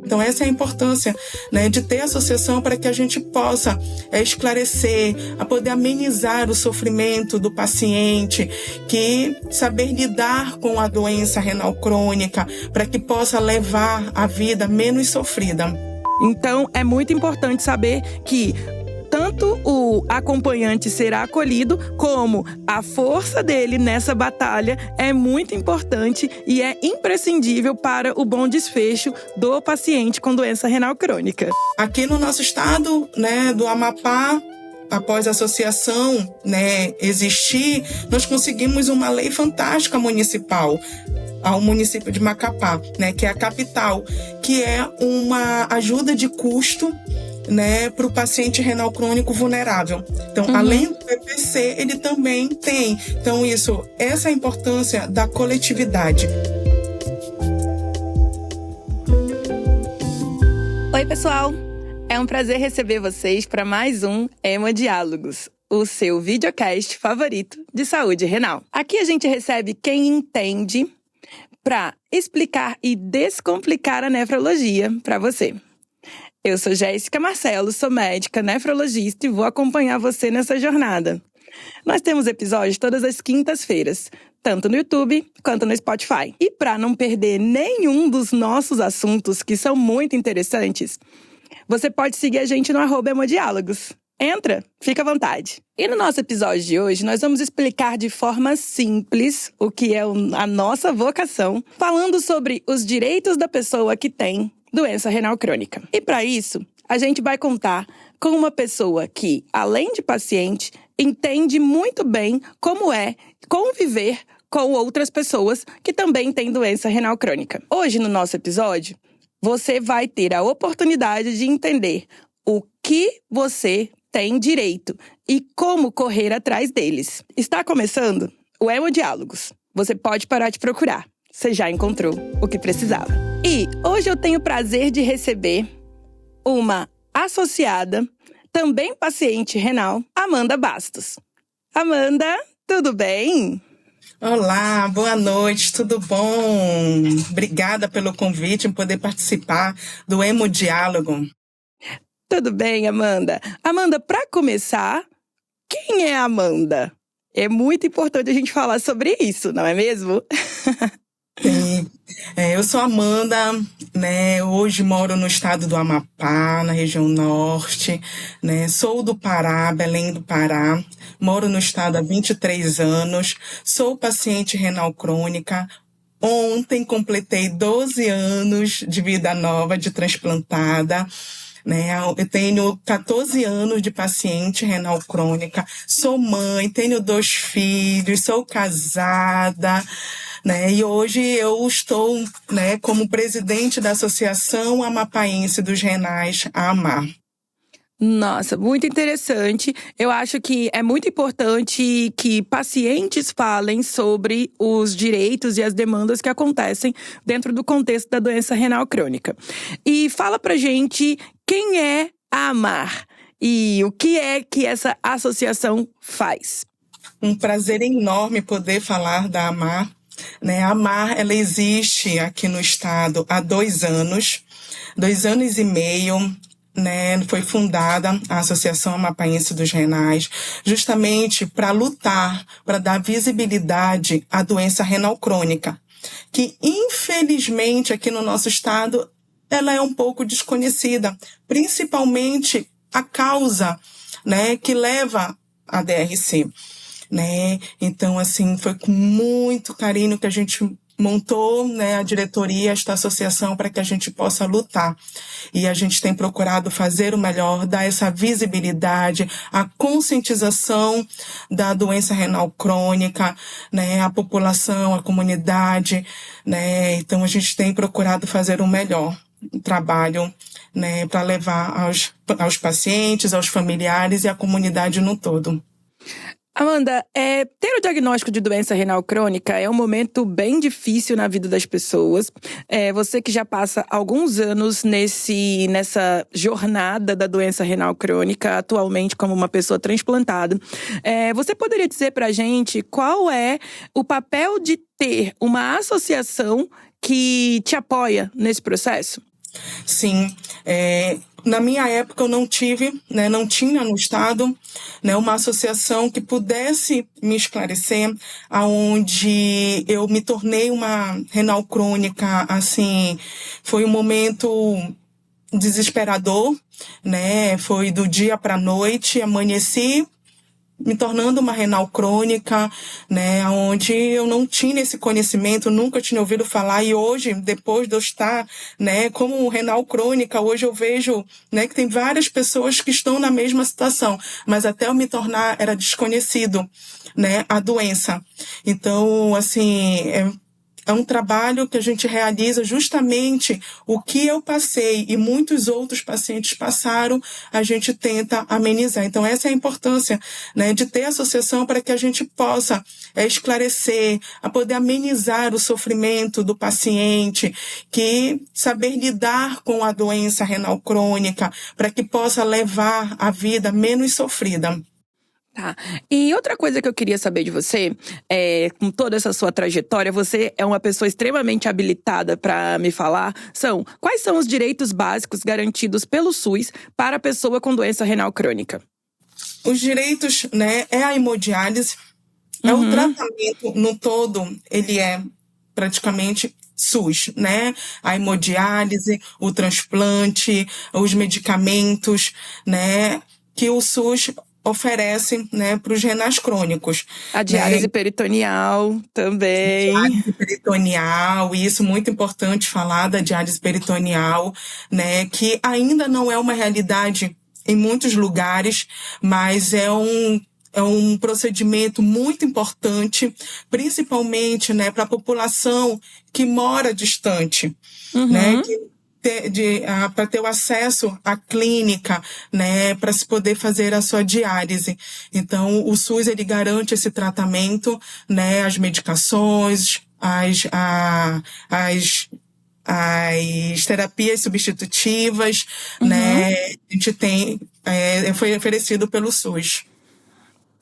Então essa é a importância, né, de ter associação para que a gente possa esclarecer, a poder amenizar o sofrimento do paciente, que saber lidar com a doença renal crônica para que possa levar a vida menos sofrida. Então é muito importante saber que tanto o acompanhante será acolhido, como a força dele nessa batalha é muito importante e é imprescindível para o bom desfecho do paciente com doença renal crônica. Aqui no nosso estado, né, do Amapá, após a associação, né, existir, nós conseguimos uma lei fantástica municipal ao município de Macapá, né, que é a capital, que é uma ajuda de custo, né, para o paciente renal crônico vulnerável. Então, além do PPC, ele também tem. Então, essa é a importância da coletividade. Oi, pessoal! É um prazer receber vocês para mais um Hemodiálogos, o seu videocast favorito de saúde renal. Aqui a gente recebe quem entende para explicar e descomplicar a nefrologia para você. Eu sou Jéssica Marcelo, sou médica nefrologista e vou acompanhar você nessa jornada. Nós temos episódios todas as quintas-feiras, tanto no YouTube quanto no Spotify. E para não perder nenhum dos nossos assuntos, que são muito interessantes, você pode seguir a gente no @hemodiálogos. Entra, fica à vontade. E no nosso episódio de hoje, nós vamos explicar de forma simples o que é a nossa vocação, falando sobre os direitos da pessoa que tem doença renal crônica. E para isso, a gente vai contar com uma pessoa que, além de paciente, entende muito bem como é conviver com outras pessoas que também têm doença renal crônica. Hoje, no nosso episódio, você vai ter a oportunidade de entender o que você tem direito e como correr atrás deles. Está começando o Hemodiálogos. Você pode parar de procurar. Você já encontrou o que precisava. E hoje eu tenho o prazer de receber uma associada, também paciente renal, Amanda Bastos. Amanda, tudo bem? Olá, boa noite, tudo bom? Obrigada pelo convite em poder participar do Hemodiálogo. Tudo bem, Amanda. Amanda, para começar, quem é a Amanda? É muito importante a gente falar sobre isso, não é mesmo? Sim, eu sou Amanda, né? Hoje moro no estado do Amapá, na região norte, né? Sou do Pará, Belém do Pará, moro no estado há 23 anos, sou paciente renal crônica. Ontem completei 12 anos de vida nova, de transplantada. Eu tenho 14 anos de paciente renal crônica, sou mãe, tenho 2 filhos, sou casada, né? E hoje eu estou, né, como presidente da Associação Amapaense dos Renais, a AMAR. Nossa, muito interessante. Eu acho que é muito importante que pacientes falem sobre os direitos e as demandas que acontecem dentro do contexto da doença renal crônica. E fala pra gente quem é a AMAR e o que é que essa associação faz. Um prazer enorme poder falar da AMAR. A AMAR, ela existe aqui no estado há 2 anos, 2 anos e meio. Foi fundada a Associação Amapaense dos Renais justamente para lutar, para dar visibilidade à doença renal crônica, que infelizmente aqui no nosso estado ela é um pouco desconhecida, principalmente a causa, que leva à DRC. Então, assim, foi com muito carinho que a gente montou, a diretoria, esta associação, para que a gente possa lutar. E a gente tem procurado fazer o melhor, dar essa visibilidade, a conscientização da doença renal crônica, a população, a comunidade, Então a gente tem procurado fazer o melhor trabalho, para levar aos pacientes, aos familiares e à comunidade no todo. Amanda, ter o diagnóstico de doença renal crônica é um momento bem difícil na vida das pessoas. Você que já passa alguns anos nessa jornada da doença renal crônica, atualmente como uma pessoa transplantada, você poderia dizer pra gente qual é o papel de ter uma associação que te apoia nesse processo? Sim, na minha época eu não tive, né, não tinha no estado, né, uma associação que pudesse me esclarecer, aonde eu me tornei uma renal crônica, assim, foi um momento desesperador, né, foi do dia para a noite, amanheci me tornando uma renal crônica, né, onde eu não tinha esse conhecimento, nunca tinha ouvido falar, e hoje, depois de eu estar, né, como renal crônica, hoje eu vejo, né, que tem várias pessoas que estão na mesma situação, mas até eu me tornar era desconhecido, né, a doença. Então, assim, é um trabalho que a gente realiza justamente o que eu passei e muitos outros pacientes passaram, a gente tenta amenizar. Então, essa é a importância, né, de ter associação para que a gente possa esclarecer, a poder amenizar o sofrimento do paciente, que saber lidar com a doença renal crônica, para que possa levar a vida menos sofrida. Tá. E outra coisa que eu queria saber de você, com toda essa sua trajetória, você é uma pessoa extremamente habilitada para me falar, quais são os direitos básicos garantidos pelo SUS para a pessoa com doença renal crônica? Os direitos, né, é a hemodiálise, é o tratamento no todo, ele é praticamente SUS, né? A hemodiálise, o transplante, os medicamentos, né, que o SUS oferece, né, para os renais crônicos. A Né? diálise peritoneal também. Diálise peritoneal, e isso é muito importante falar da diálise peritoneal, né, que ainda não é uma realidade em muitos lugares, mas é um procedimento muito importante, principalmente, né, para a população que mora distante, né, para ter o acesso à clínica, né, para se poder fazer a sua diálise. Então, o SUS ele garante esse tratamento, né, as medicações, as terapias substitutivas, né, a gente tem, foi oferecido pelo SUS.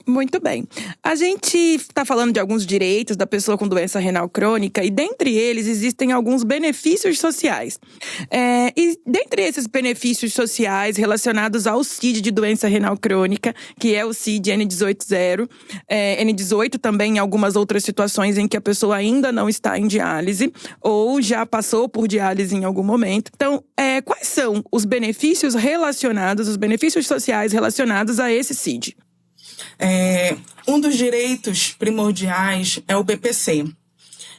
Muito bem. A gente está falando de alguns direitos da pessoa com doença renal crônica e dentre eles existem alguns benefícios sociais. E dentre esses benefícios sociais relacionados ao CID de doença renal crônica, que é o CID N18.0, N18 também em algumas outras situações em que a pessoa ainda não está em diálise ou já passou por diálise em algum momento. Então, quais são os benefícios sociais relacionados a esse CID? Um dos direitos primordiais é o BPC,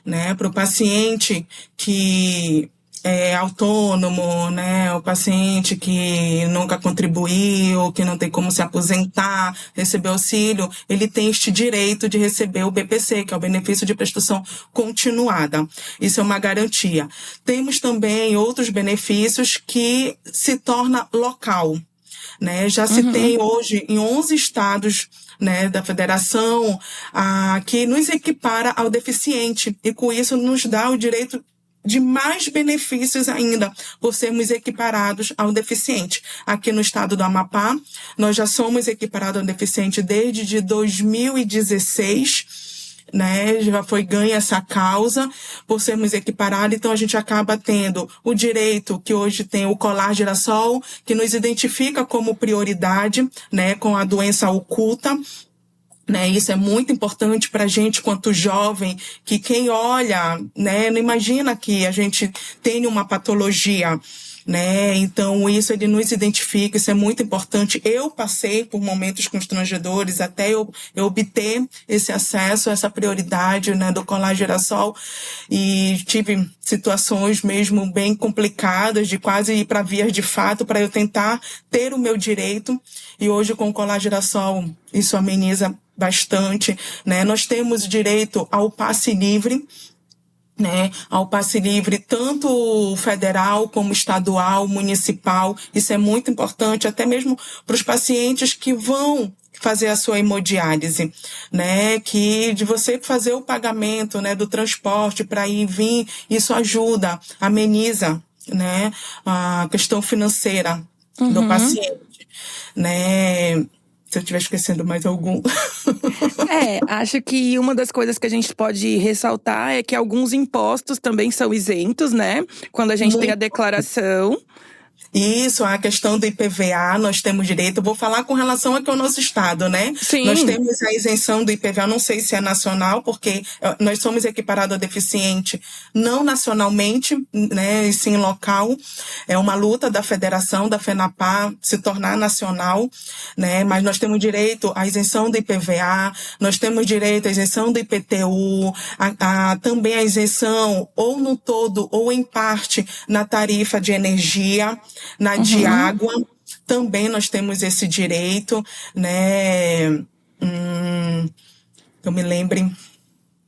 né? Para o paciente que é autônomo, né? O paciente que nunca contribuiu, que não tem como se aposentar, receber auxílio, ele tem este direito de receber o BPC, que é o benefício de prestação continuada. Isso é uma garantia. Temos também outros benefícios que se torna local, né? Já se tem hoje em 11 estados, né, da federação, que nos equipara ao deficiente, e com isso nos dá o direito de mais benefícios ainda, por sermos equiparados ao deficiente. Aqui no estado do Amapá, nós já somos equiparados ao deficiente desde 2016, né, já foi ganha essa causa por sermos equiparados, então a gente acaba tendo o direito que hoje tem o colar girassol, que nos identifica como prioridade, né, com a doença oculta, né, isso é muito importante para a gente quanto jovem, que quem olha, né, não imagina que a gente tem uma patologia, né? Então isso ele nos identifica, isso é muito importante. Eu passei por momentos constrangedores até eu obter esse acesso, essa prioridade, né, do colar girassol, e tive situações mesmo bem complicadas de quase ir para vias de fato para eu tentar ter o meu direito, e hoje com o colar girassol isso ameniza bastante, né? Nós temos direito ao passe livre, né, ao passe livre, tanto federal como estadual, municipal. Isso é muito importante, até mesmo para os pacientes que vão fazer a sua hemodiálise, né, que de você fazer o pagamento, né, do transporte para ir e vir, isso ajuda, ameniza, né, a questão financeira do paciente, né. Se eu estiver esquecendo mais algum. Acho que uma das coisas que a gente pode ressaltar é que alguns impostos também são isentos, né? Quando a gente tem a declaração. Isso, a questão do IPVA, nós temos direito. Eu vou falar com relação aqui ao nosso estado, né? Sim. Nós temos a isenção do IPVA, não sei se é nacional, porque nós somos equiparados a deficiente, não nacionalmente, né? E sim local. É uma luta da federação, da FENAPAR, se tornar nacional, né? Mas nós temos direito à isenção do IPVA, nós temos direito à isenção do IPTU, também a isenção, ou no todo, ou em parte, na tarifa de energia, na de água, também nós temos esse direito, né? Eu me lembre,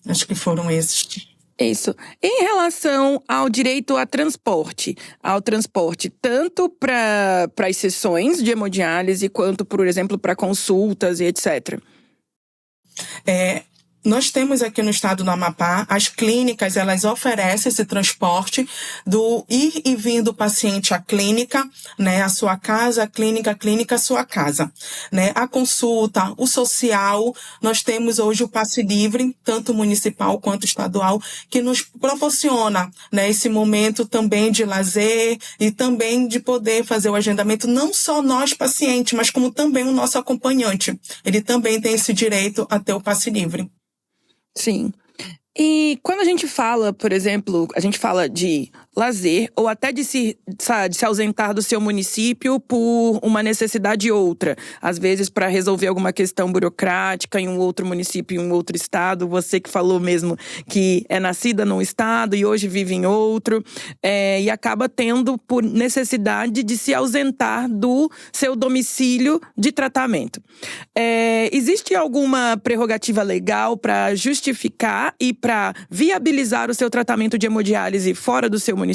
acho que foram esses. Isso. Em relação ao direito ao transporte tanto para as sessões de hemodiálise, quanto, por exemplo, para consultas e etc. Nós temos aqui no estado do Amapá, as clínicas, elas oferecem esse transporte do ir e vir do paciente à clínica, né, a sua casa, a clínica, a sua casa, né, a consulta, o social, nós temos hoje o passe livre, tanto municipal quanto estadual, que nos proporciona, né, esse momento também de lazer e também de poder fazer o agendamento, não só nós pacientes, mas como também o nosso acompanhante. Ele também tem esse direito a ter o passe livre. Sim. E quando a gente fala, por exemplo, a gente fala de lazer ou até de se ausentar do seu município por uma necessidade outra. Às vezes para resolver alguma questão burocrática em um outro município, em um outro estado. Você que falou mesmo que é nascida num estado e hoje vive em outro. E acaba tendo por necessidade de se ausentar do seu domicílio de tratamento. Existe alguma prerrogativa legal para justificar e para viabilizar o seu tratamento de hemodiálise fora do seu município?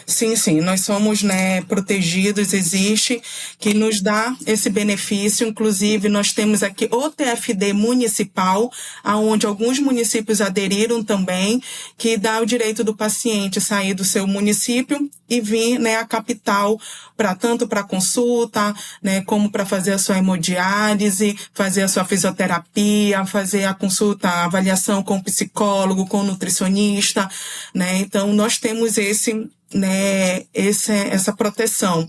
Sim, nós somos, né, protegidos, existe, que nos dá esse benefício. Inclusive, nós temos aqui o TFD municipal, onde alguns municípios aderiram também, que dá o direito do paciente sair do seu município e vir, né, à capital, tanto para consulta, né, como para fazer a sua hemodiálise, fazer a sua fisioterapia, fazer a consulta, a avaliação com o psicólogo, com o nutricionista, né? Então, nós temos essa proteção.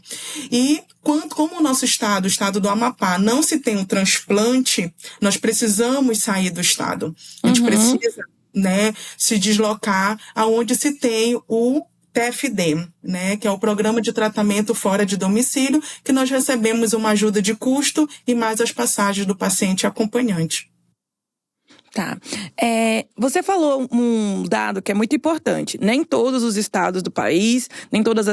E como o nosso estado, o estado do Amapá, não se tem um transplante, nós precisamos sair do estado. A gente precisa, né, se deslocar aonde se tem o TFD, né, que é o Programa de Tratamento Fora de Domicílio, que nós recebemos uma ajuda de custo e mais as passagens do paciente acompanhante. Tá. Você falou um dado que é muito importante. Nem todos os estados do país, nem todos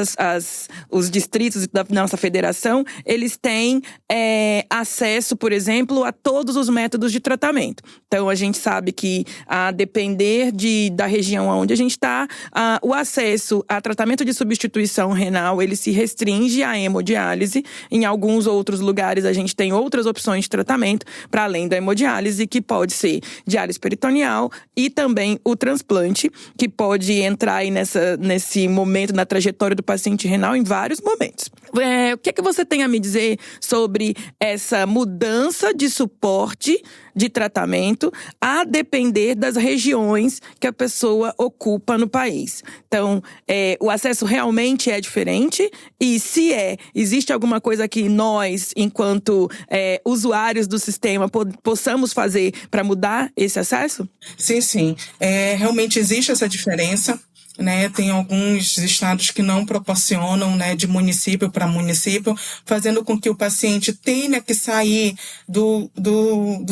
os distritos da nossa federação, eles têm acesso, por exemplo, a todos os métodos de tratamento. Então, a gente sabe que, a depender da região onde a gente está, o acesso a tratamento de substituição renal, ele se restringe à hemodiálise. Em alguns outros lugares, a gente tem outras opções de tratamento, para além da hemodiálise, que pode ser diálise peritoneal e também o transplante, que pode entrar aí nesse momento, na trajetória do paciente renal em vários momentos. O que é que você tem a me dizer sobre essa mudança de suporte de tratamento a depender das regiões que a pessoa ocupa no país? Então, o acesso realmente é diferente? E se existe alguma coisa que nós, enquanto usuários do sistema, possamos fazer para mudar esse acesso? Sim. Realmente existe essa diferença. Né, tem alguns estados que não proporcionam, né, de município para município, fazendo com que o paciente tenha que sair do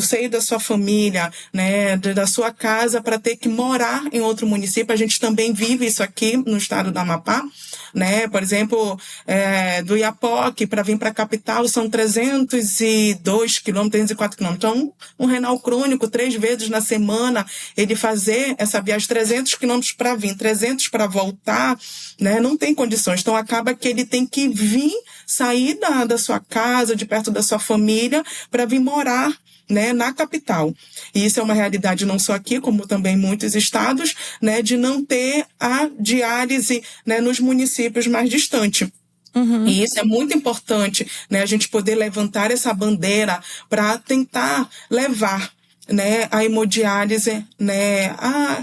seio da sua família, né, da sua casa, para ter que morar em outro município. A gente também vive isso aqui no estado do Amapá, né? Por exemplo, do Iapoque para vir para a capital são 302 quilômetros, 304 quilômetros. Então, um renal crônico, 3 vezes na semana, ele fazer essa viagem 300 quilômetros para vir, 300 para voltar, né? Não tem condições. Então, acaba que ele tem que vir, sair da sua casa, de perto da sua família, para vir morar, né, na capital. E isso é uma realidade não só aqui, como também em muitos estados, né, de não ter a diálise, né, nos municípios mais distantes. E isso é muito importante, né? A gente poder levantar essa bandeira para tentar levar, né, a hemodiálise, né,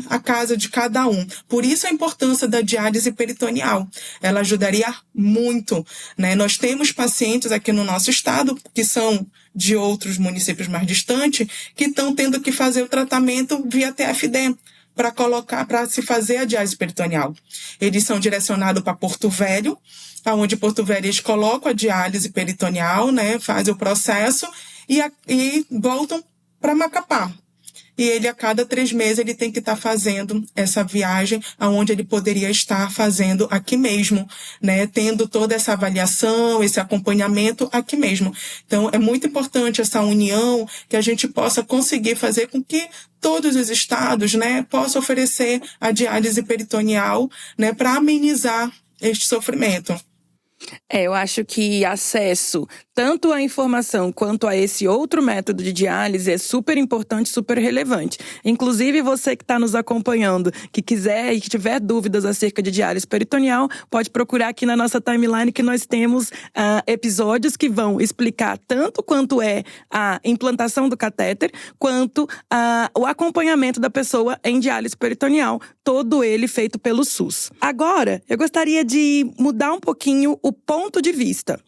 a casa de cada um. Por isso a importância da diálise peritoneal. Ela ajudaria muito, né? Nós temos pacientes aqui no nosso estado que são de outros municípios mais distantes que estão tendo que fazer o tratamento via TFD para se fazer a diálise peritoneal. Eles são direcionados para Porto Velho, onde Porto Velho eles colocam a diálise peritoneal, né, fazem o processo e voltam para Macapá. E ele, a cada 3 meses, ele tem que estar fazendo essa viagem aonde ele poderia estar fazendo aqui mesmo, né? Tendo toda essa avaliação, esse acompanhamento aqui mesmo. Então, é muito importante essa união que a gente possa conseguir fazer com que todos os estados, né, possam oferecer a diálise peritoneal, né, para amenizar este sofrimento. Eu acho que acesso tanto à informação quanto a esse outro método de diálise é super importante, super relevante. Inclusive, você que está nos acompanhando, que quiser e que tiver dúvidas acerca de diálise peritoneal, pode procurar aqui na nossa timeline que nós temos episódios que vão explicar tanto quanto é a implantação do catéter, quanto o acompanhamento da pessoa em diálise peritoneal, todo ele feito pelo SUS. Agora, eu gostaria de mudar um pouquinho o ponto de vista.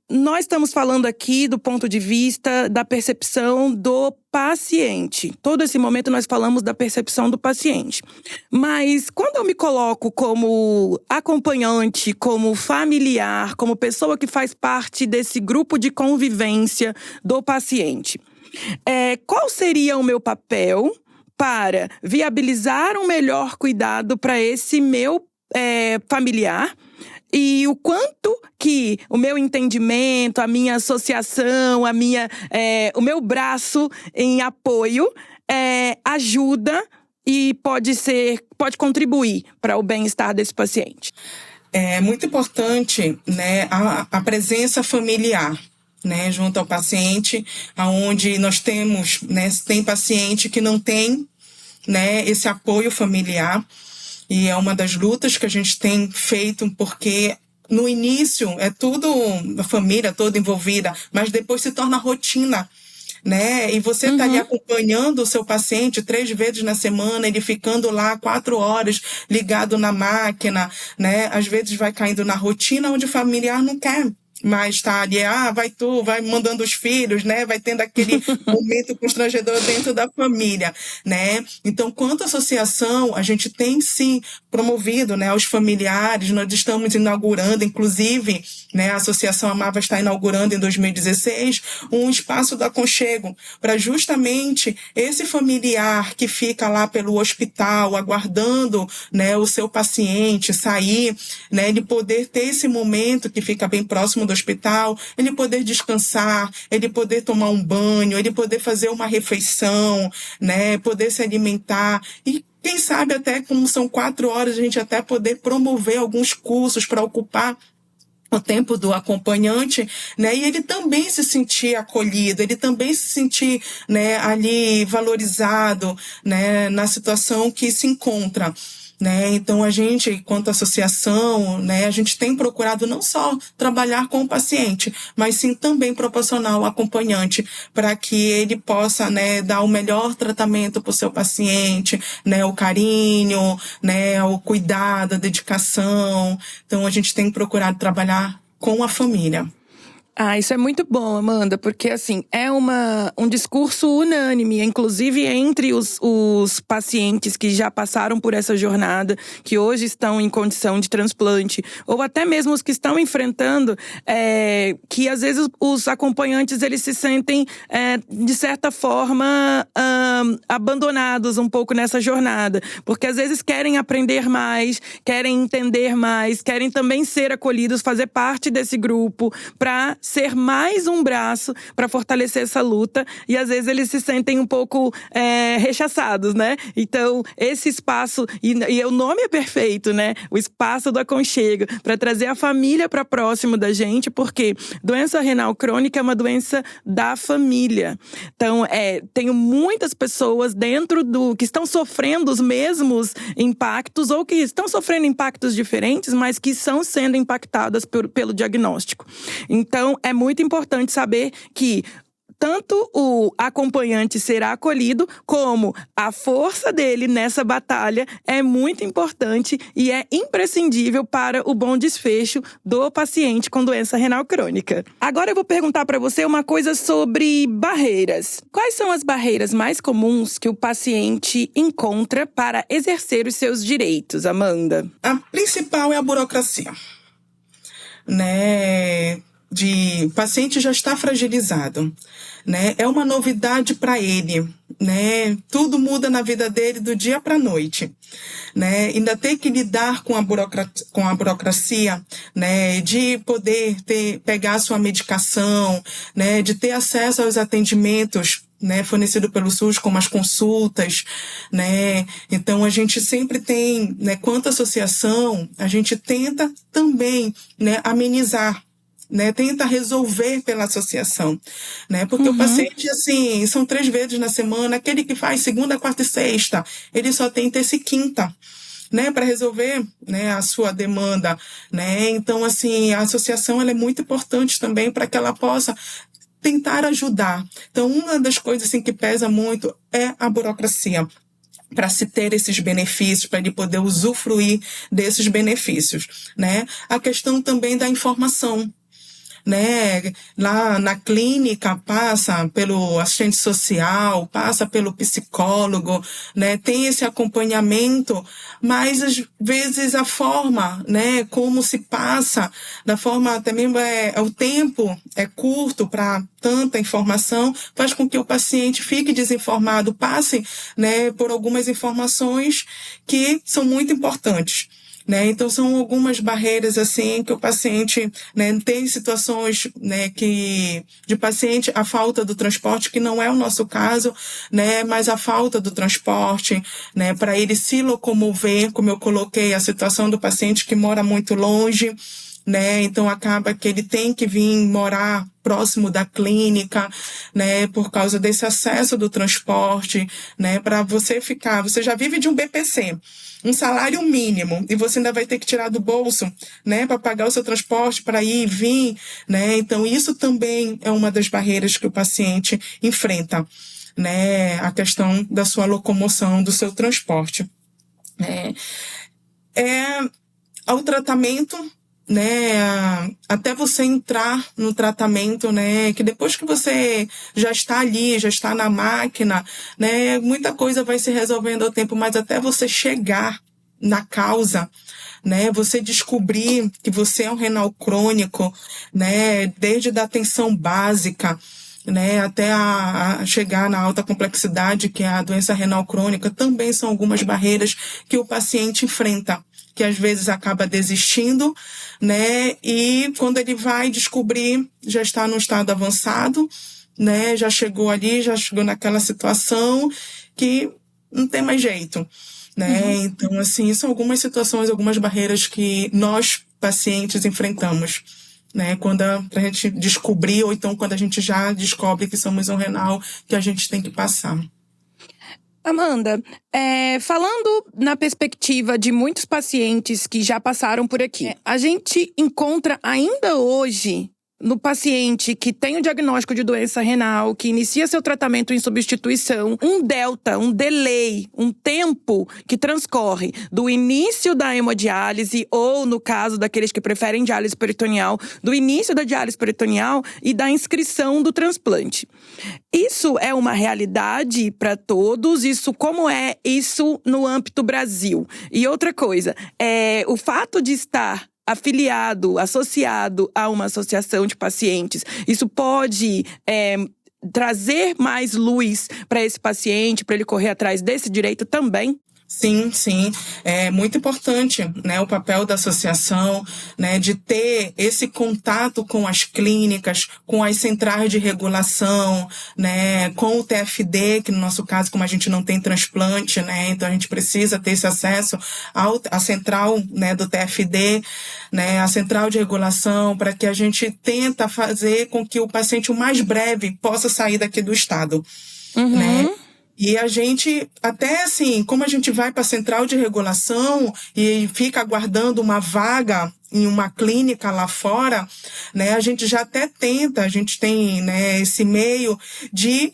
Nós estamos falando aqui do ponto de vista da percepção do paciente. Todo esse momento nós falamos da percepção do paciente. Mas quando eu me coloco como acompanhante, como familiar, como pessoa que faz parte desse grupo de convivência do paciente, qual seria o meu papel para viabilizar um melhor cuidado para esse meu familiar? E o quanto que o meu entendimento, a minha associação, o meu braço em apoio ajuda e pode contribuir para o bem-estar desse paciente. É muito importante, né, a presença familiar, né, junto ao paciente, aonde nós temos, né, tem paciente que não tem, né, esse apoio familiar. E é uma das lutas que a gente tem feito, porque no início é tudo, a família toda envolvida, mas depois se torna rotina, né? E você está ali acompanhando o seu paciente 3 vezes na semana, ele ficando lá 4 horas ligado na máquina, né? Às vezes vai caindo na rotina onde o familiar não quer. Mas tá ali, vai mandando os filhos, né? Vai tendo aquele momento constrangedor dentro da família, né? Então, quanto associação, a gente tem sim promovido, né, aos familiares. Nós estamos inaugurando, inclusive, né, a Associação Amava está inaugurando em 2016 um espaço do aconchego para justamente esse familiar que fica lá pelo hospital aguardando, né, o seu paciente sair, né, ele poder ter esse momento que fica bem próximo do hospital, ele poder descansar, ele poder tomar um banho, ele poder fazer uma refeição, né, poder se alimentar e quem sabe até como são 4 horas a gente até poder promover alguns cursos para ocupar o tempo do acompanhante, né, e ele também se sentir acolhido, ele também se sentir, né, ali valorizado, né, na situação que se encontra. Né? Então, a gente, enquanto associação, né, a gente tem procurado não só trabalhar com o paciente, mas sim também proporcionar o acompanhante para que ele possa, né, dar o melhor tratamento para o seu paciente, né, o carinho, né, o cuidado, a dedicação. Então, a gente tem procurado trabalhar com a família. Isso é muito bom, Amanda, porque assim, é um discurso unânime, inclusive entre os pacientes que já passaram por essa jornada, que hoje estão em condição de transplante, ou até mesmo os que estão enfrentando, que às vezes os acompanhantes eles se sentem, de certa forma, abandonados um pouco nessa jornada, porque às vezes querem aprender mais, querem entender mais, querem também ser acolhidos, fazer parte desse grupo, para ser mais um braço para fortalecer essa luta, e às vezes eles se sentem um pouco rechaçados, né? Então, esse espaço, e o nome é perfeito, né? O espaço do aconchego, para trazer a família para próximo da gente, porque doença renal crônica é uma doença da família. Então, tenho muitas pessoas dentro que estão sofrendo os mesmos impactos, ou que estão sofrendo impactos diferentes, mas que estão sendo impactadas pelo diagnóstico. Então, é muito importante saber que tanto o acompanhante será acolhido, como a força dele nessa batalha é muito importante e é imprescindível para o bom desfecho do paciente com doença renal crônica. Agora eu vou perguntar para você uma coisa sobre barreiras. Quais são as barreiras mais comuns que o paciente encontra para exercer os seus direitos, Amanda? A principal é a burocracia, né? O paciente já está fragilizado, né? É uma novidade para ele, né? Tudo muda na vida dele do dia para a noite, né? Ainda tem que lidar com a burocracia, né? De poder pegar a sua medicação, né? De ter acesso aos atendimentos, né, fornecido pelo SUS, como as consultas, né? Então a gente sempre tem, né, quanto associação, a gente tenta também, né, amenizar, né, tenta resolver pela associação, né, porque o paciente, assim, são 3 vezes na semana, aquele que faz segunda, quarta e sexta, ele só tem terça e quinta, né, para resolver, né, a sua demanda, né, então, assim, a associação, ela é muito importante também para que ela possa tentar ajudar. Então, uma das coisas, assim, que pesa muito é a burocracia, para se ter esses benefícios, para ele poder usufruir desses benefícios, né, a questão também da informação, né? Lá na clínica passa pelo assistente social, passa pelo psicólogo, né? Tem esse acompanhamento, mas às vezes a forma, né? Como se passa, da forma também o tempo é curto para tanta informação, faz com que o paciente fique desinformado, passe, né, por algumas informações que são muito importantes, né? Então, são algumas barreiras, assim, que o paciente, né, tem situações, né, de paciente, a falta do transporte, que não é o nosso caso, né, mas a falta do transporte, né, para ele se locomover, como eu coloquei, a situação do paciente que mora muito longe, né, então acaba que ele tem que vir morar próximo da clínica, né, por causa desse acesso do transporte, né, para você já vive de um BPC, um salário mínimo, e você ainda vai ter que tirar do bolso, né, para pagar o seu transporte, para ir e vir, né, então isso também é uma das barreiras que o paciente enfrenta, né, a questão da sua locomoção, do seu transporte, né, ao tratamento, né, até você entrar no tratamento, né, que depois que você já está ali, já está na máquina, né, muita coisa vai se resolvendo ao tempo, mas até você chegar na causa, né, você descobrir que você é um renal crônico, né, desde a atenção básica, né, até a chegar na alta complexidade, que é a doença renal crônica, também são algumas barreiras que o paciente enfrenta, que às vezes acaba desistindo, né, e quando ele vai descobrir, já está num estado avançado, né, já chegou ali, já chegou naquela situação que não tem mais jeito, né, então, assim, são algumas situações, algumas barreiras que nós, pacientes, enfrentamos, né, pra gente descobrir, ou então quando a gente já descobre que somos um renal, que a gente tem que passar. Amanda, falando na perspectiva de muitos pacientes que já passaram por aqui, a gente encontra ainda hoje, no paciente que tem o diagnóstico de doença renal, que inicia seu tratamento em substituição, um delta, um delay, um tempo que transcorre do início da hemodiálise, ou no caso daqueles que preferem diálise peritoneal, do início da diálise peritoneal e da inscrição do transplante. Isso é uma realidade para todos? Como é isso no âmbito Brasil? E outra coisa, o fato de estar afiliado, associado a uma associação de pacientes, isso pode trazer mais luz para esse paciente, para ele correr atrás desse direito também? Sim, sim, é muito importante, né, o papel da associação, né, de ter esse contato com as clínicas, com as centrais de regulação, né, com o TFD, que no nosso caso, como a gente não tem transplante, né, então a gente precisa ter esse acesso à central, né, do TFD, né, a central de regulação, para que a gente tenta fazer com que o paciente o mais breve possa sair daqui do estado, né? Uhum. E a gente, até assim, como a gente vai para a central de regulação e fica aguardando uma vaga em uma clínica lá fora, né, a gente já até tenta, a gente tem, né, esse meio de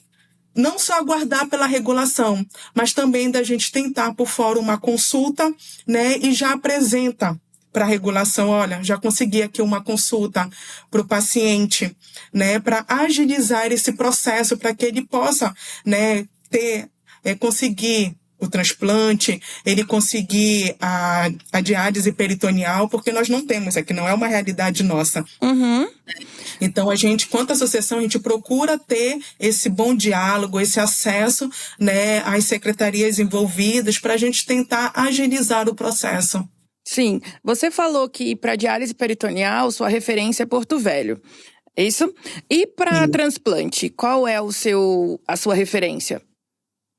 não só aguardar pela regulação, mas também da gente tentar por fora uma consulta, né, e já apresenta para a regulação, olha, já consegui aqui uma consulta para o paciente, né, para agilizar esse processo, para que ele possa, né, conseguir o transplante, ele conseguir a diálise peritoneal, porque nós não temos aqui, não é uma realidade nossa. Uhum. Então, a gente, quanto associação, a gente procura ter esse bom diálogo, esse acesso, né, às secretarias envolvidas, para a gente tentar agilizar o processo. Sim, você falou que para diálise peritoneal, sua referência é Porto Velho, é isso? E para transplante, qual é a sua referência?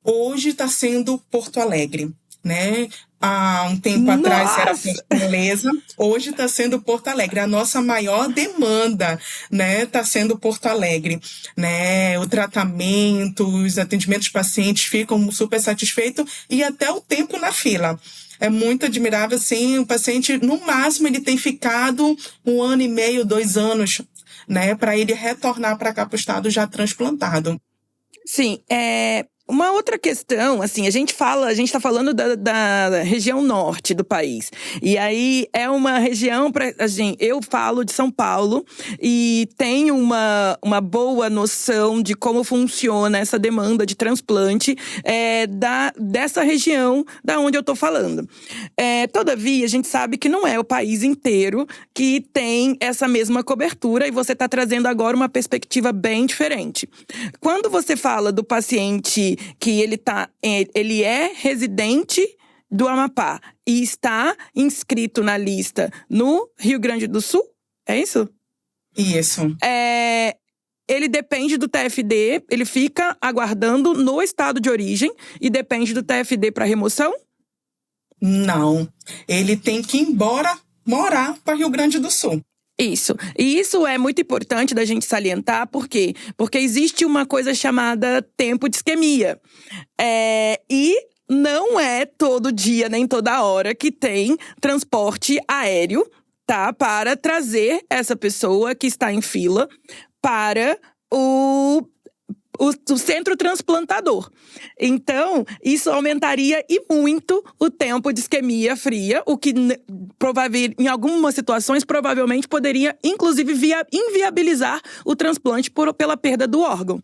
Hoje está sendo Porto Alegre, né? Há um tempo atrás era Fortaleza, hoje está sendo Porto Alegre. A nossa maior demanda, né, está sendo Porto Alegre, né? O tratamento, os atendimentos pacientes ficam super satisfeitos e até o tempo na fila. É muito admirável, assim, o paciente, no máximo, ele tem ficado 1 ano e meio, 2 anos, né, para ele retornar para cá para o estado já transplantado. Sim, uma outra questão, assim, a gente tá falando da região norte do país. E aí é uma região, assim, eu falo de São Paulo e tenho uma boa noção de como funciona essa demanda de transplante dessa região da onde eu tô falando. Todavia, a gente sabe que não é o país inteiro que tem essa mesma cobertura e você tá trazendo agora uma perspectiva bem diferente. Quando você fala do paciente que ele é residente do Amapá e está inscrito na lista no Rio Grande do Sul, é isso? Isso. Ele depende do TFD, ele fica aguardando no estado de origem e depende do TFD para remoção? Não. Ele tem que ir embora morar para Rio Grande do Sul. Isso. E isso é muito importante da gente salientar, por quê? Porque existe uma coisa chamada tempo de isquemia. E não é todo dia, nem toda hora, que tem transporte aéreo, tá? Para trazer essa pessoa que está em fila para o centro transplantador. Então, isso aumentaria e muito o tempo de isquemia fria, o que em algumas situações provavelmente poderia, inclusive, inviabilizar o transplante pela perda do órgão.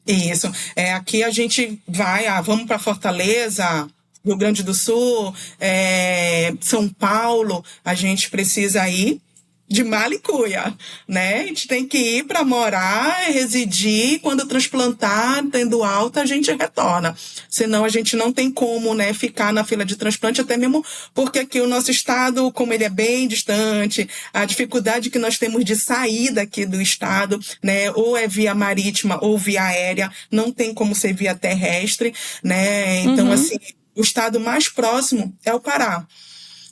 Isso. Aqui a gente vai, vamos para Fortaleza, Rio Grande do Sul, São Paulo, a gente precisa ir de mala e cuia, né? A gente tem que ir para morar, residir, quando transplantar, tendo alta, a gente retorna. Senão a gente não tem como, né, ficar na fila de transplante, até mesmo porque aqui o nosso estado, como ele é bem distante, a dificuldade que nós temos de sair daqui do estado, né, ou é via marítima ou via aérea, não tem como ser via terrestre, né? Então, assim, o estado mais próximo é o Pará.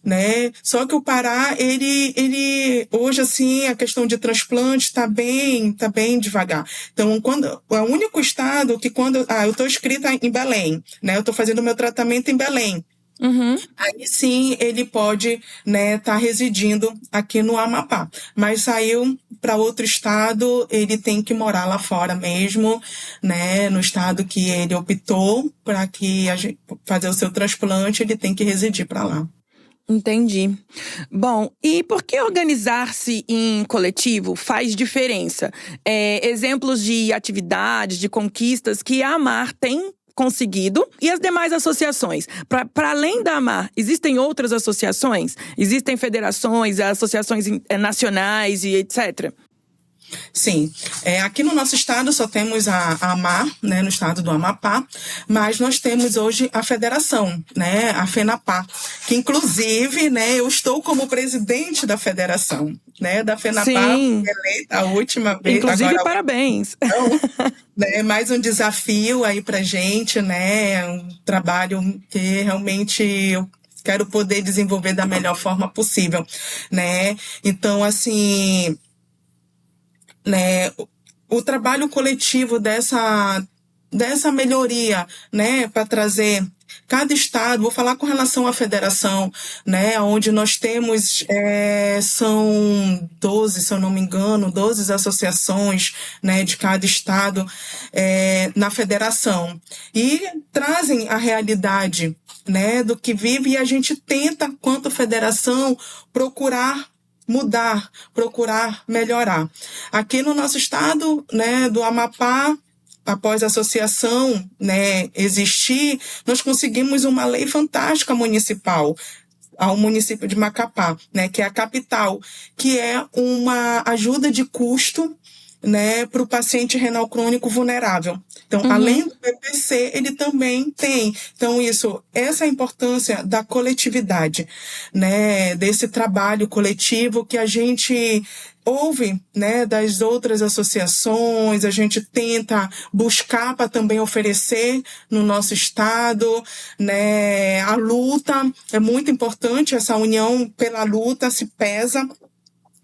Né? Só que o Pará, ele hoje, assim, a questão de transplante está bem devagar. Então, é o único estado que eu estou inscrita em Belém, né? Eu estou fazendo o meu tratamento em Belém. Aí sim ele pode, né, tá residindo aqui no Amapá. Mas saiu para outro estado, ele tem que morar lá fora mesmo, né? No estado que ele optou para que fazer o seu transplante, ele tem que residir para lá. Entendi. Bom, e por que organizar-se em coletivo faz diferença? Exemplos de atividades, de conquistas que a AMAR tem conseguido e as demais associações. Para além da AMAR, existem outras associações? Existem federações, associações nacionais e etc.? Sim, aqui no nosso estado só temos a AMAR, né, no estado do Amapá, mas nós temos hoje a federação, né, a FENAPAR, que inclusive, né, eu estou como presidente da federação, né, da FENAPAR, Sim, eleita a última vez, inclusive agora parabéns. então, né, mais um desafio aí pra gente, né, um trabalho que realmente eu quero poder desenvolver da melhor forma possível, né, então, assim, né, o trabalho coletivo dessa melhoria, né, para trazer cada estado, vou falar com relação à federação, né, onde nós temos, são 12, se eu não me engano, 12 associações, né, de cada estado na federação, e trazem a realidade, né, do que vive, e a gente tenta, quanto federação, procurar mudar, procurar melhorar. Aqui no nosso estado, né, do Amapá, após a associação, né, existir, nós conseguimos uma lei fantástica municipal ao município de Macapá, né, que é a capital, que é uma ajuda de custo, né, para o paciente renal crônico vulnerável. Então, além do BPC, ele também tem. Então, essa é a importância da coletividade, né, desse trabalho coletivo que a gente ouve, né, das outras associações, a gente tenta buscar para também oferecer no nosso estado, né, a luta é muito importante, essa união pela luta se pesa,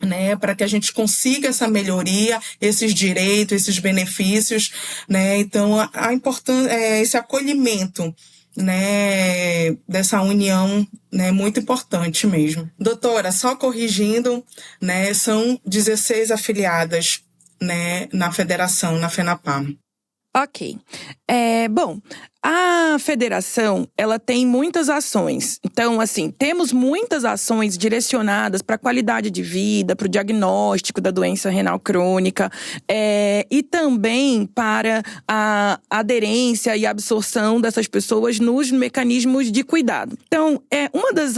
né, para que a gente consiga essa melhoria, esses direitos, esses benefícios, né, então a importância, esse acolhimento, né, dessa união, né, muito importante mesmo. Doutora, só corrigindo, né, são 16 afiliadas, né, na federação, na FENAPAM. Ok. Bom, a federação, ela tem muitas ações. Então, assim, temos muitas ações direcionadas para a qualidade de vida, para o diagnóstico da doença renal crônica, e também para a aderência e absorção dessas pessoas nos mecanismos de cuidado. Então, uma das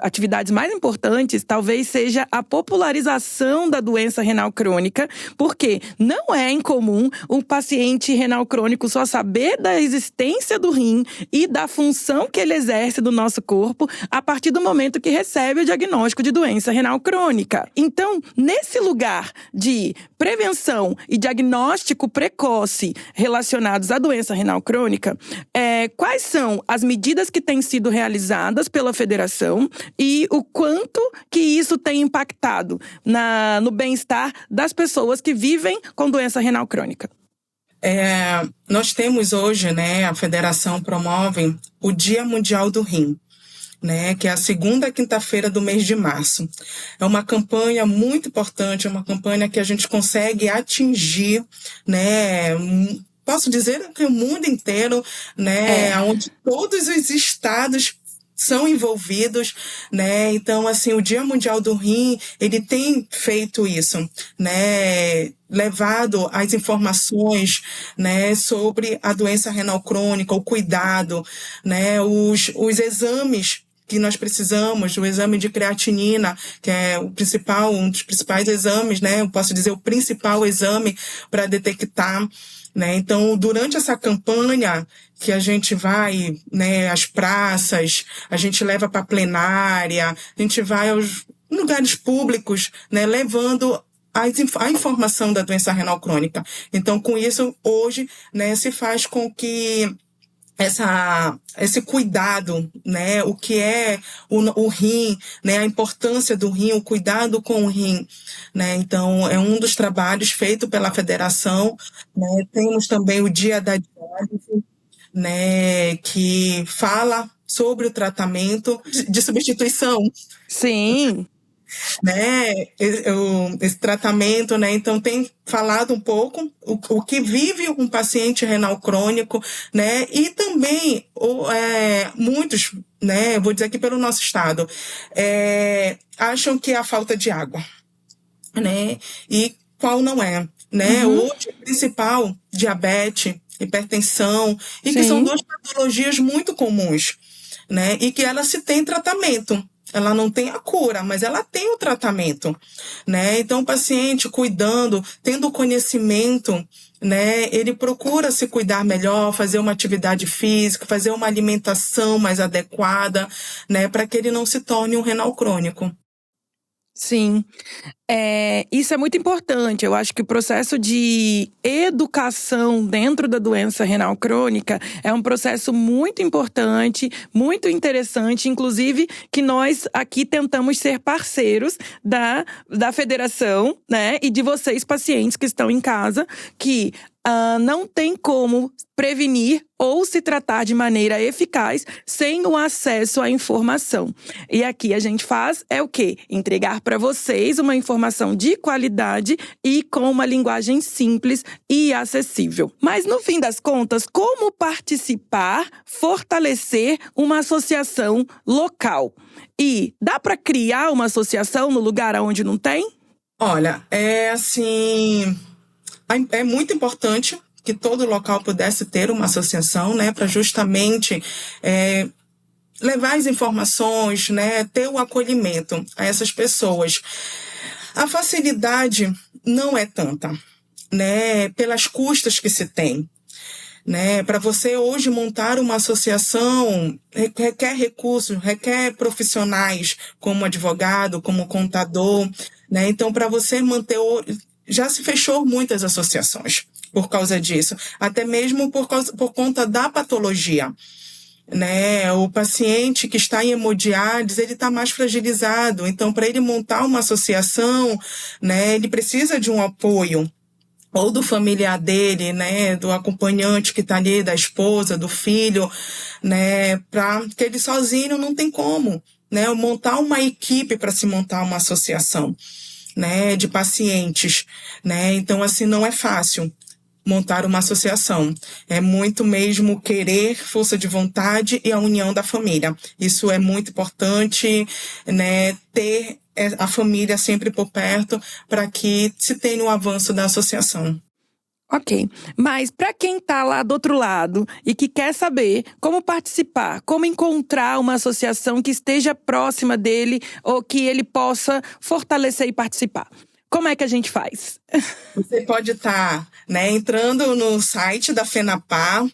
atividades mais importantes talvez seja a popularização da doença renal crônica, porque não é incomum o paciente renal crônico só saber da existência do rim e da função que ele exerce do nosso corpo a partir do momento que recebe o diagnóstico de doença renal crônica. Então, nesse lugar de prevenção e diagnóstico precoce relacionados à doença renal crônica, quais são as medidas que têm sido realizadas pela federação e o quanto que isso tem impactado no bem-estar das pessoas que vivem com doença renal crônica? Nós temos hoje, né, a federação promove o Dia Mundial do Rim, né, que é a segunda quinta-feira do mês de março. É uma campanha muito importante, é uma campanha que a gente consegue atingir, né, posso dizer que o mundo inteiro, né, onde todos os estados são envolvidos, né? Então, assim, o Dia Mundial do Rim, ele tem feito isso, né? Levado as informações, né, sobre a doença renal crônica, o cuidado, né, os exames que nós precisamos, o exame de creatinina, que é um dos principais exames, né? Eu posso dizer o principal exame para detectar, né? Então, durante essa campanha que a gente vai, né, às praças, a gente leva para a plenária, a gente vai aos lugares públicos, né, levando a informação da doença renal crônica. Então, com isso, hoje, né, se faz com que esse cuidado, né, o que é o rim, né, a importância do rim, o cuidado com o rim, né, então é um dos trabalhos feito pela federação, né, temos também o Dia da Diálise, né, que fala sobre o tratamento de substituição. Sim. Né, esse tratamento, né, então tem falado um pouco o que vive um paciente renal crônico, né, e também muitos, né, vou dizer aqui pelo nosso estado, acham que é a falta de água, né, e qual não é, né, hoje o principal, diabetes, hipertensão, e que são duas patologias muito comuns, né, e que elas se têm tratamento. ela não tem a cura, mas ela tem o tratamento, né? Então, o paciente cuidando, tendo conhecimento, né? Ele procura se cuidar melhor, fazer uma atividade física, fazer uma alimentação mais adequada, né? Para que ele não se torne um renal crônico. Sim, isso é muito importante. Eu acho que o processo de educação dentro da doença renal crônica é um processo muito importante, muito interessante, inclusive que nós aqui tentamos ser parceiros da federação, né? E de vocês, pacientes que estão em casa, que não tem como prevenir ou se tratar de maneira eficaz sem o acesso à informação. E aqui a gente faz o quê? Entregar para vocês uma informação de qualidade e com uma linguagem simples e acessível. Mas no fim das contas, como participar, fortalecer uma associação local? E dá para criar uma associação no lugar onde não tem? Olha, é muito importante que todo local pudesse ter uma associação, né, para justamente levar as informações, né, ter o acolhimento a essas pessoas. A facilidade não é tanta, né, pelas custas que se tem. Né? Para você hoje montar uma associação requer recursos, requer profissionais como advogado, como contador, né? Então, para você manter já se fechou muitas associações por causa disso, até mesmo por conta da patologia. Né? O paciente que está em hemodiálise, ele está mais fragilizado, então para ele montar uma associação, né, ele precisa de um apoio, ou do familiar dele, né, do acompanhante que está ali, da esposa, do filho, né, porque ele sozinho não tem como, né, montar uma equipe para se montar uma associação, né, de pacientes, né, então assim não é fácil montar uma associação, é muito mesmo querer, força de vontade e a união da família. Isso é muito importante, né, ter a família sempre por perto para que se tenha um avanço da associação. Ok, mas para quem está lá do outro lado e que quer saber como participar, como encontrar uma associação que esteja próxima dele ou que ele possa fortalecer e participar, como é que a gente faz? Você pode estar, né, entrando no site da FENAPAR,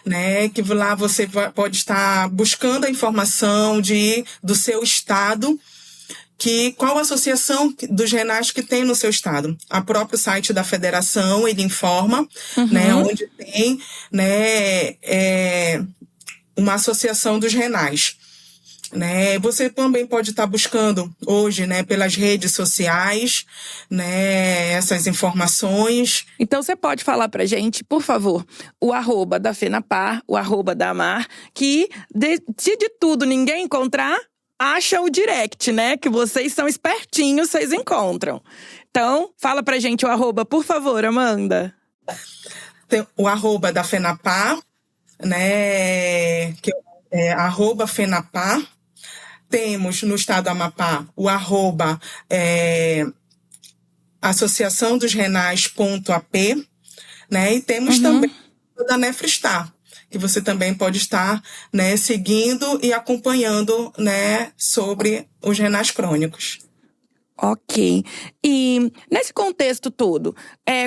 né, que lá você pode estar buscando a informação do seu estado, qual a associação dos renais que tem no seu estado. O próprio site da federação, ele informa, né, onde tem, né, uma associação dos renais. Né? Você também pode estar buscando hoje, né, pelas redes sociais, né, essas informações. Então você pode falar pra gente, por favor, o @ da FENAPAR, o @ da AMAR, que se de tudo ninguém encontrar, acha o direct, né? Que vocês são espertinhos, vocês encontram. Então, fala pra gente o @, por favor, Amanda. Tem o @ da FENAPAR, né? Que é @FENAPAR. Temos no estado do Amapá o @ Associação dos Renais.ap, né? E temos também da Nefristar, que você também pode estar, né, seguindo e acompanhando, né, sobre os renais crônicos. Ok. E nesse contexto todo,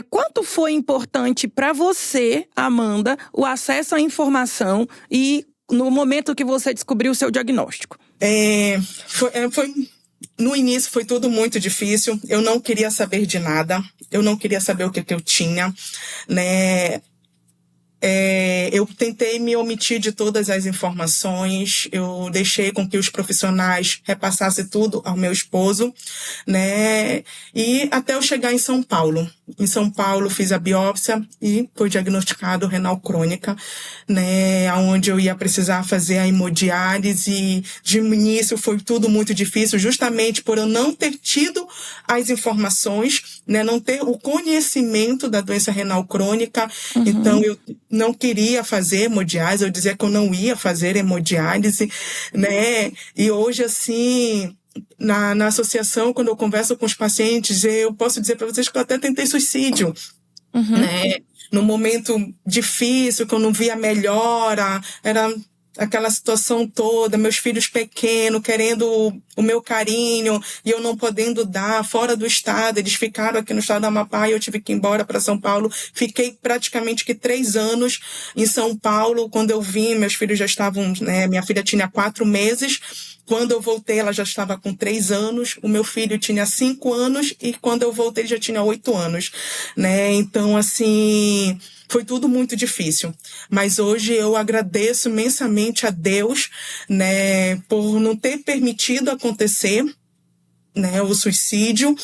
quanto foi importante para você, Amanda, o acesso à informação e no momento que você descobriu o seu diagnóstico? No início foi tudo muito difícil, eu não queria saber de nada, eu não queria saber o que eu tinha, né? Eu tentei me omitir de todas as informações, eu deixei com que os profissionais repassassem tudo ao meu esposo, né? E até eu chegar em São Paulo. Em São Paulo fiz a biópsia e foi diagnosticado renal crônica, né? Onde eu ia precisar fazer a hemodiálise. De início foi tudo muito difícil, justamente por eu não ter tido as informações, né? Não ter o conhecimento da doença renal crônica. Então eu não queria fazer hemodiálise, eu dizia que eu não ia fazer hemodiálise, né? E hoje, assim, na associação, quando eu converso com os pacientes, eu posso dizer para vocês que eu até tentei suicídio, né? No momento difícil, que eu não via melhora, era aquela situação toda, meus filhos pequenos, querendo o meu carinho, e eu não podendo dar, fora do estado, eles ficaram aqui no estado do Amapá, e eu tive que ir embora para São Paulo, fiquei praticamente que 3 anos em São Paulo. Quando eu vim, meus filhos já estavam, né, minha filha tinha 4 meses, quando eu voltei, ela já estava com 3 anos, o meu filho tinha 5 anos, e quando eu voltei, ele já tinha 8 anos, né? Então, assim, foi tudo muito difícil. Mas hoje eu agradeço imensamente a Deus, né, por não ter permitido acontecer, né, o suicídio.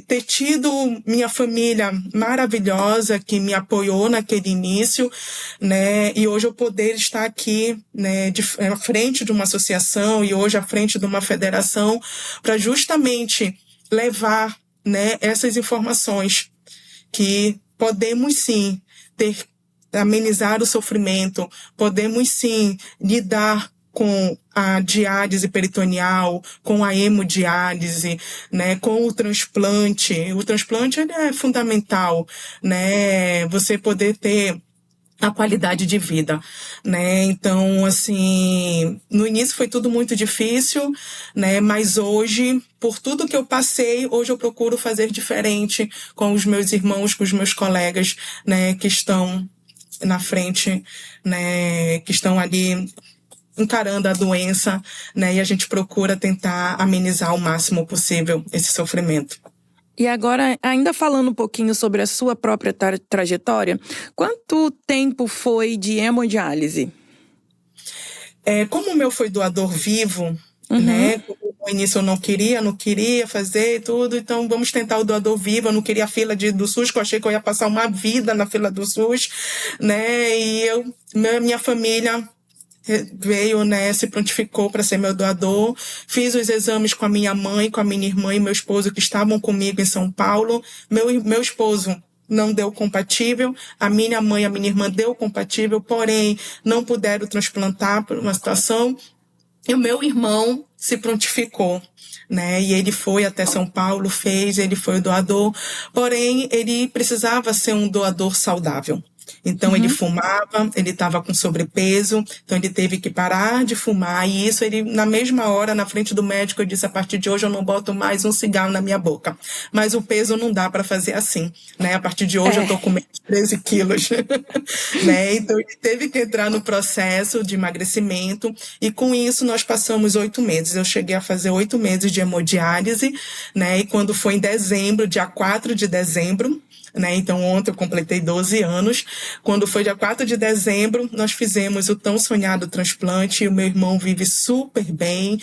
Ter tido minha família maravilhosa que me apoiou naquele início, né, e hoje eu poder estar aqui, né, à frente de uma associação e hoje à frente de uma federação para justamente levar, né, essas informações que podemos sim amenizar o sofrimento, podemos sim lidar com a diálise peritoneal, com a hemodiálise, né, com o transplante. O transplante ele é fundamental, né, você poder ter a qualidade de vida, né? Então, assim, no início foi tudo muito difícil, né? Mas hoje, por tudo que eu passei, hoje eu procuro fazer diferente com os meus irmãos, com os meus colegas, né? Que estão na frente, né? Que estão ali encarando a doença, né? E a gente procura tentar amenizar o máximo possível esse sofrimento. E agora, ainda falando um pouquinho sobre a sua própria trajetória, quanto tempo foi de hemodiálise? Como o meu foi doador vivo, né? No início eu não queria fazer tudo, então vamos tentar o doador vivo. Eu não queria a fila do SUS, que eu achei que eu ia passar uma vida na fila do SUS, né? E minha família veio, né, se prontificou para ser meu doador. Fiz os exames com a minha mãe, com a minha irmã e meu esposo que estavam comigo em São Paulo. Meu esposo não deu compatível, a minha mãe e a minha irmã deu compatível, porém não puderam transplantar por uma situação. E o meu irmão se prontificou, né? E ele foi até São Paulo, ele foi o doador, porém ele precisava ser um doador saudável. Então ele fumava, ele estava com sobrepeso, então ele teve que parar de fumar, e isso ele, na mesma hora, na frente do médico, eu disse: a partir de hoje eu não boto mais um cigarro na minha boca. Mas o peso não dá para fazer assim, né? A partir de hoje eu tô com menos de 13 quilos, né? Então ele teve que entrar no processo de emagrecimento, e com isso nós passamos 8 meses. Eu cheguei a fazer 8 meses de hemodiálise, né? E quando foi em dezembro, dia 4 de dezembro, né? Então, ontem eu completei 12 anos. Quando foi dia 4 de dezembro, nós fizemos o tão sonhado transplante, e o meu irmão vive super bem,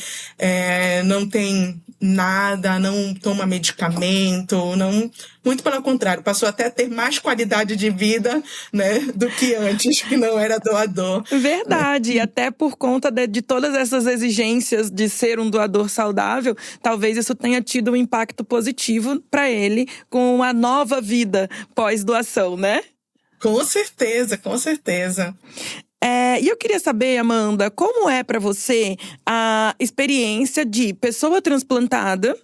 não tem nada, não toma medicamento, muito pelo contrário, passou até a ter mais qualidade de vida, né, do que antes, que não era doador. Verdade, e até por conta de todas essas exigências de ser um doador saudável, talvez isso tenha tido um impacto positivo para ele com a nova vida pós-doação, né? Com certeza, com certeza. E eu queria saber, Amanda, como é para você a experiência de pessoa transplantada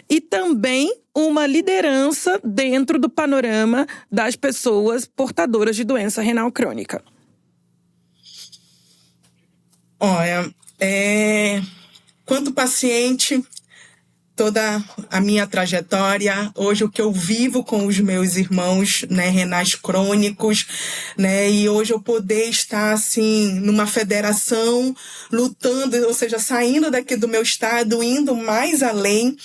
e também uma liderança dentro do panorama das pessoas portadoras de doença renal crônica? Olha, quanto paciente, toda a minha trajetória, hoje o que eu vivo com os meus irmãos, né, renais crônicos, né, e hoje eu poder estar, assim, numa federação, lutando, ou seja, saindo daqui do meu estado, indo mais além,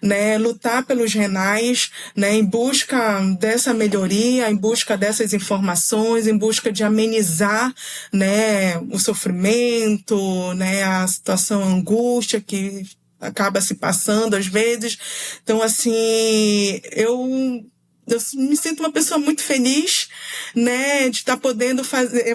né, lutar pelos renais, né, em busca dessa melhoria, em busca dessas informações, em busca de amenizar, né, o sofrimento, né, a situação, a angústia que acaba se passando às vezes. Então, assim, eu me sinto uma pessoa muito feliz, né, de estar podendo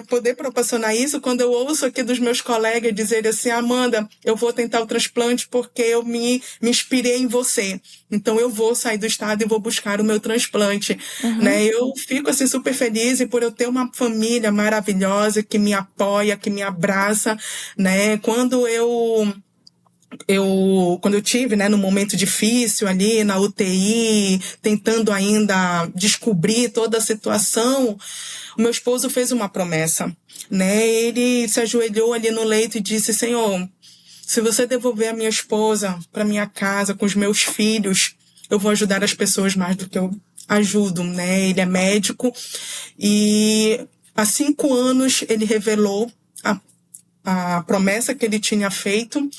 poder proporcionar isso, quando eu ouço aqui dos meus colegas dizerem assim: Amanda, eu vou tentar o transplante porque eu me inspirei em você. Então eu vou sair do estado e vou buscar o meu transplante, né? Eu fico assim super feliz, e por eu ter uma família maravilhosa que me apoia, que me abraça, né? Quando eu quando eu tive, né, num momento difícil ali na UTI, tentando ainda descobrir toda a situação, o meu esposo fez uma promessa, né? Ele se ajoelhou ali no leito e disse: Senhor, se você devolver a minha esposa para minha casa com os meus filhos, eu vou ajudar as pessoas mais do que eu ajudo, né? Ele é médico e há 5 anos ele revelou a promessa que ele tinha feito,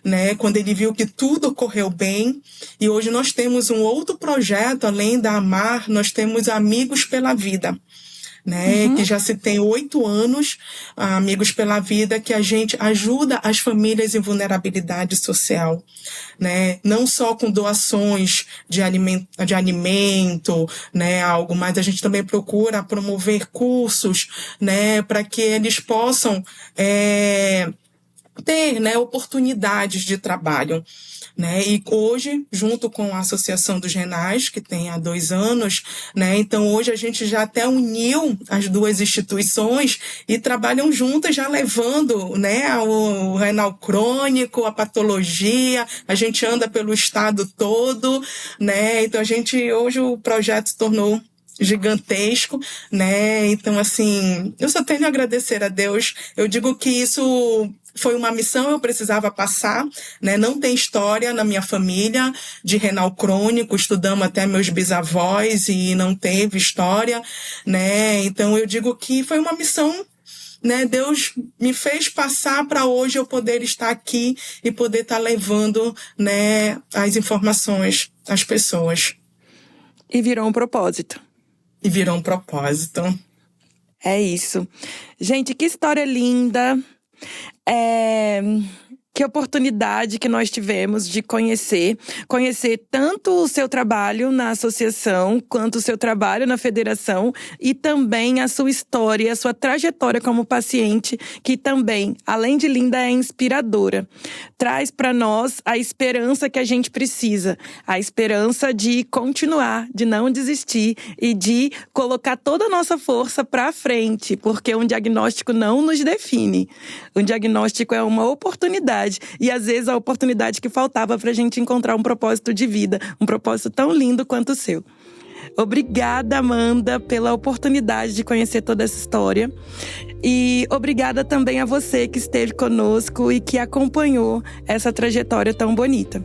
né, quando ele viu que tudo correu bem. E hoje nós temos um outro projeto, além da Amar, nós temos Amigos pela Vida, né, que já se tem 8 anos, Amigos pela Vida, que a gente ajuda as famílias em vulnerabilidade social, né, não só com doações de alimento, né, algo, mas a gente também procura promover cursos, né, para que eles possam ter, né, oportunidades de trabalho, né? E hoje, junto com a Associação dos Renais, que tem há 2 anos, né? Então hoje a gente já até uniu as 2 instituições e trabalham juntas, já levando, né, o renal crônico, a patologia. A gente anda pelo estado todo, né? Então hoje o projeto se tornou gigantesco, né? Então, assim, eu só tenho a agradecer a Deus. Eu digo que isso foi uma missão, eu precisava passar, né? Não tem história na minha família de renal crônico, estudamos até meus bisavós e não teve história, né? Então, eu digo que foi uma missão, né? Deus me fez passar para hoje eu poder estar aqui e poder estar levando, né, as informações às pessoas. E virou um propósito. É isso. Gente, que história linda. Que oportunidade que nós tivemos de conhecer tanto o seu trabalho na associação, quanto o seu trabalho na federação e também a sua história, a sua trajetória como paciente, que também, além de linda, é inspiradora. Traz para nós a esperança que a gente precisa, a esperança de continuar, de não desistir e de colocar toda a nossa força para frente, porque um diagnóstico não nos define. Um diagnóstico é uma oportunidade. E às vezes a oportunidade que faltava para a gente encontrar um propósito de vida, um propósito tão lindo quanto o seu. Obrigada, Amanda, pela oportunidade de conhecer toda essa história. E obrigada também a você que esteve conosco e que acompanhou essa trajetória tão bonita.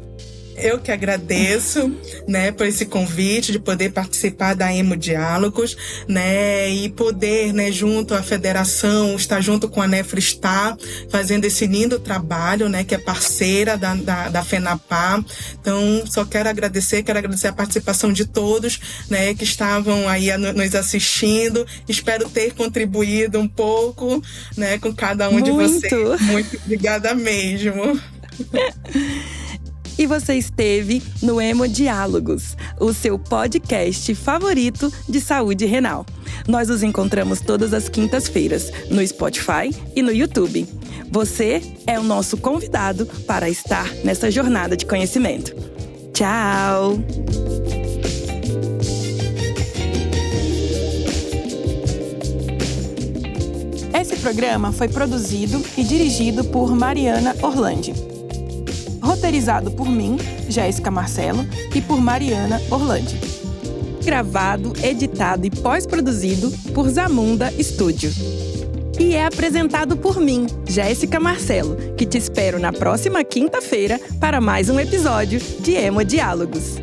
Eu que agradeço, né, por esse convite de poder participar da Hemodiálogos, né, e poder, né, junto à federação, estar junto com a Nefristar, fazendo esse lindo trabalho, né, que é parceira da FENAPAR. Então, só quero agradecer a participação de todos, né, que estavam aí nos assistindo. Espero ter contribuído um pouco, né, com cada um de vocês. Muito obrigada mesmo. E você esteve no Hemodiálogos, o seu podcast favorito de saúde renal. Nós nos encontramos todas as quintas-feiras no Spotify e no YouTube. Você é o nosso convidado para estar nessa jornada de conhecimento. Tchau! Esse programa foi produzido e dirigido por Mariana Orlandi. Roteirizado por mim, Jéssica Marcelo, e por Mariana Orlandi. Gravado, editado e pós-produzido por Zamunda Studio. E é apresentado por mim, Jéssica Marcelo, que te espero na próxima quinta-feira para mais um episódio de Hemodiálogos.